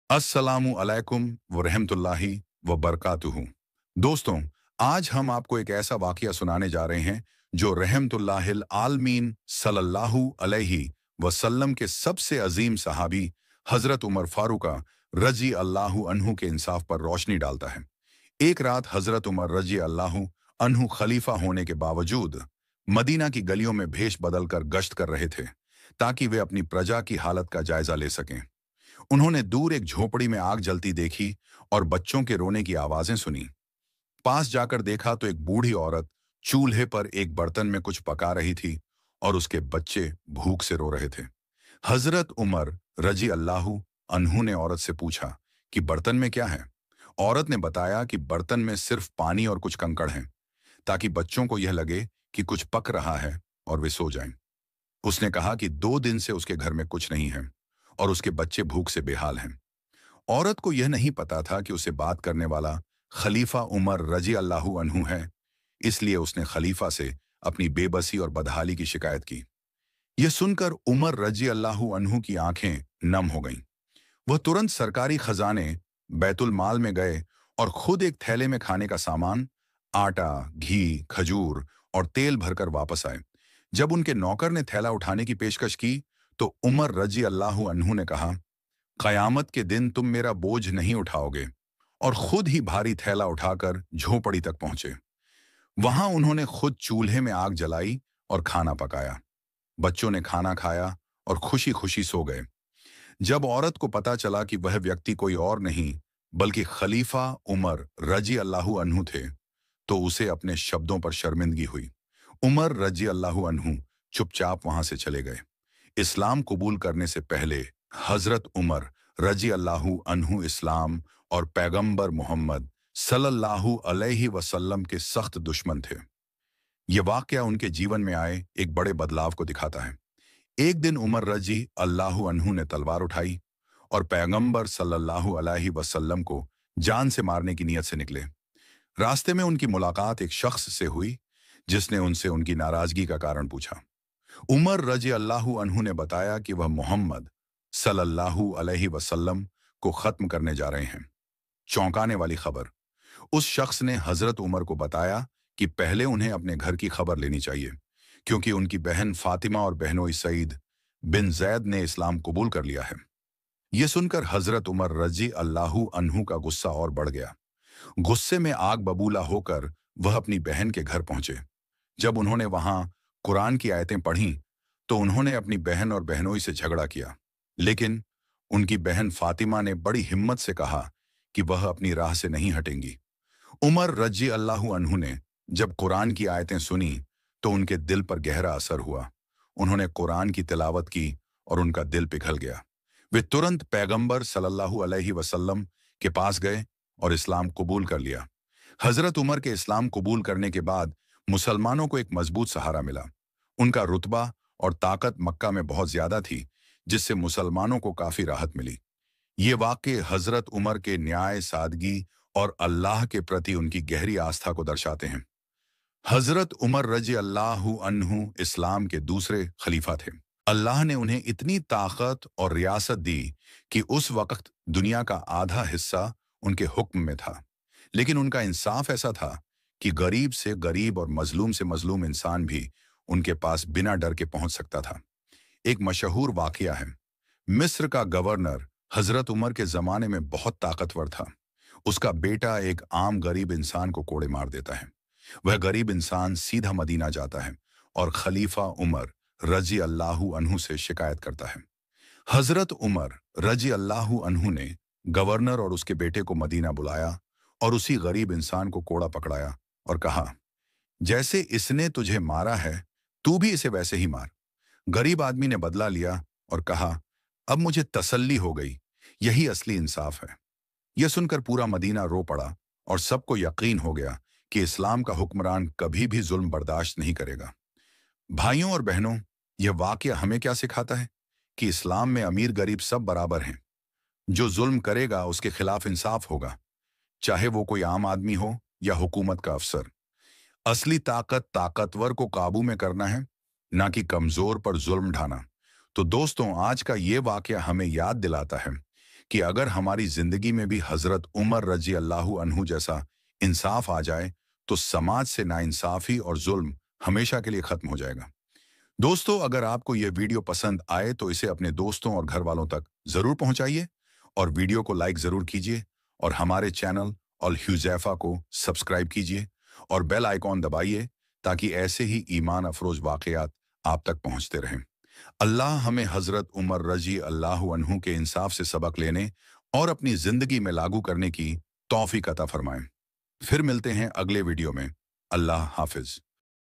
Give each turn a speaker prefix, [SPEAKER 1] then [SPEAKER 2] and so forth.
[SPEAKER 1] अस्सलामु अलैकुम व रहमतुल्लाहि व बरकातुहू। दोस्तों, आज हम आपको एक ऐसा वाकया सुनाने जा रहे हैं जो रहमतुल्लाहिल आलमीन सल्लल्लाहु अलैहि वसल्लम के सबसे अजीम सहाबी हजरत उमर फारूका रजी अल्लाहु अन्हु के इंसाफ पर रोशनी डालता है। एक रात हजरत उमर रजी अल्लाहु अन्हु खलीफा होने के बावजूद मदीना की गलियों में भेष बदलकर गश्त कर रहे थे ताकि वे अपनी प्रजा की हालत का जायजा ले सकें। उन्होंने दूर एक झोपड़ी में आग जलती देखी और बच्चों के रोने की आवाजें सुनी। पास जाकर देखा तो एक बूढ़ी औरत चूल्हे पर एक बर्तन में कुछ पका रही थी और उसके बच्चे भूख से रो रहे थे। हजरत उमर रजी अल्लाहु अन्हु ने औरत से पूछा कि बर्तन में क्या है। औरत ने बताया कि बर्तन में सिर्फ पानी और कुछ कंकड़ हैं, ताकि बच्चों को यह लगे कि कुछ पक रहा है और वे सो जाएं। उसने कहा कि 2 दिन से उसके घर में कुछ नहीं है और उसके बच्चे भूख से बेहाल हैं। औरत को यह नहीं पता था कि उसे बात करने वाला खलीफा उमर रजी अल्लाहु अन्हु है, इसलिए उसने खलीफा से अपनी बेबसी और बदहाली की शिकायत की। यह सुनकर उमर रजी अल्लाहु अन्हु की आंखें नम हो गईं। वह तुरंत सरकारी खजाने बैतुल माल में गए और खुद एक थैले में खाने का सामान, आटा, घी, खजूर और तेल भरकर वापस आए। जब उनके नौकर ने थैला उठाने की पेशकश की तो उमर रजी अल्लाहु अन्हु ने कहा, कयामत के दिन तुम मेरा बोझ नहीं उठाओगे, और खुद ही भारी थैला उठाकर झोपड़ी तक पहुंचे। वहां उन्होंने खुद चूल्हे में आग जलाई और खाना पकाया। बच्चों ने खाना खाया और खुशी खुशी सो गए। जब औरत को पता चला कि वह व्यक्ति कोई और नहीं बल्कि खलीफा उमर रजी अल्लाहु अन्हु थे, तो उसे अपने शब्दों पर शर्मिंदगी हुई। उमर रजी अल्लाहु अन्हु चुपचाप वहां से चले गए। इस्लाम कबूल करने से पहले हजरत उमर रजी अल्लाहु अन्हु इस्लाम और पैगंबर मोहम्मद सल्लल्लाहु अलैहि वसल्लम के सख्त दुश्मन थे। यह वाकया उनके जीवन में आए एक बड़े बदलाव को दिखाता है। एक दिन उमर रजी अल्लाहु अन्हु ने तलवार उठाई और पैगंबर सल्लल्लाहु अलैहि वसल्लम को जान से मारने की नीयत से निकले। रास्ते में उनकी मुलाकात एक शख्स से हुई जिसने उनसे उनकी नाराजगी का कारण पूछा। उमर रजी अल्लाहु अन्हु ने बताया कि वह मोहम्मद सल्लल्लाहु अलैहि वसल्लम को खत्म करने जा रहे हैं। चौंकाने वाली खबर। उस शख्स ने हजरत उमर को बताया कि पहले उन्हें अपने घर की खबर लेनी चाहिए, क्योंकि उनकी बहन फातिमा और बहनोई सईद बिन जैद ने इस्लाम कबूल कर लिया है। यह सुनकर हजरत उमर रजी अल्लाहु अन्हु का गुस्सा और बढ़ गया। गुस्से में आग बबूला होकर वह अपनी बहन के घर पहुंचे। जब उन्होंने वहां कुरान की आयतें पढ़ीं तो उन्होंने अपनी बहन और बहनोई से झगड़ा किया, लेकिन उनकी बहन फातिमा ने बड़ी हिम्मत से कहा कि वह अपनी राह से नहीं हटेंगी। उमर रजी अल्लाहु अन्हु ने जब कुरान की आयतें सुनी तो उनके दिल पर गहरा असर हुआ। उन्होंने कुरान की तिलावत की और उनका दिल पिघल गया। वे तुरंत पैगंबर सल्लल्लाहु अलैहि वसल्लम के पास गए और इस्लाम कबूल कर लिया। हजरत उमर के इस्लाम कबूल करने के बाद मुसलमानों को एक मजबूत सहारा मिला। उनका रुतबा और ताकत मक्का में बहुत ज्यादा थी, जिससे मुसलमानों को काफी राहत मिली। ये वाक़े हजरत उमर के न्याय, सादगी और अल्लाह के प्रति उनकी गहरी आस्था को दर्शाते हैं। हजरत उमर रजी अल्लाहु अन्हु इस्लाम के दूसरे खलीफा थे। अल्लाह ने उन्हें इतनी ताकत और रियासत दी कि उस वक्त दुनिया का आधा हिस्सा उनके हुक्म में था, लेकिन उनका इंसाफ ऐसा था कि गरीब से गरीब और मजलूम से मजलूम इंसान भी उनके पास बिना डर के पहुंच सकता था। एक मशहूर वाकया है। मिस्र का गवर्नर हजरत उमर के जमाने में बहुत ताकतवर था। उसका बेटा एक आम गरीब इंसान को कोड़े मार देता है। वह गरीब इंसान सीधा मदीना जाता है और खलीफा उमर रजी अल्लाहु अन्हु से शिकायत करता है। हजरत उमर रजी अल्लाहु अन्हु ने गवर्नर और उसके बेटे को मदीना बुलाया और उसी गरीब इंसान को कोड़ा पकड़ाया और कहा, जैसे इसने तुझे मारा है तू भी इसे वैसे ही मार। गरीब आदमी ने बदला लिया और कहा, अब मुझे तसल्ली हो गई, यही असली इंसाफ है। यह सुनकर पूरा मदीना रो पड़ा और सबको यकीन हो गया कि इस्लाम का हुक्मरान कभी भी जुल्म बर्दाश्त नहीं करेगा। भाइयों और बहनों, यह वाकया हमें क्या सिखाता है कि इस्लाम में अमीर गरीब सब बराबर हैं। जो जुल्म करेगा उसके खिलाफ इंसाफ होगा, चाहे वो कोई आम आदमी हो या हुकूमत का अफसर। असली ताकत ताकतवर को काबू में करना है, ना कि कमजोर पर जुल्म ढाना। तो दोस्तों, आज का ये वाकया हमें याद दिलाता है कि अगर हमारी जिंदगी में भी हजरत उमर रजी अल्लाह अन्हु जैसा इंसाफ आ जाए तो समाज से नाइंसाफी और जुल्म हमेशा के लिए खत्म हो जाएगा। दोस्तों, अगर आपको यह वीडियो पसंद आए तो इसे अपने दोस्तों और घर वालों तक जरूर पहुंचाइए और वीडियो को लाइक जरूर कीजिए और हमारे चैनल अल हुज़ैफा को सब्सक्राइब कीजिए और बेल आइकॉन दबाइए ताकि ऐसे ही ईमान अफरोज वाकयात आप तक पहुंचते रहें। अल्लाह हमें हजरत उमर रजी अल्लाह अन्हु के इंसाफ से सबक लेने और अपनी जिंदगी में लागू करने की तौफीक अता फरमाएं। फिर मिलते हैं अगले वीडियो में। अल्लाह हाफिज।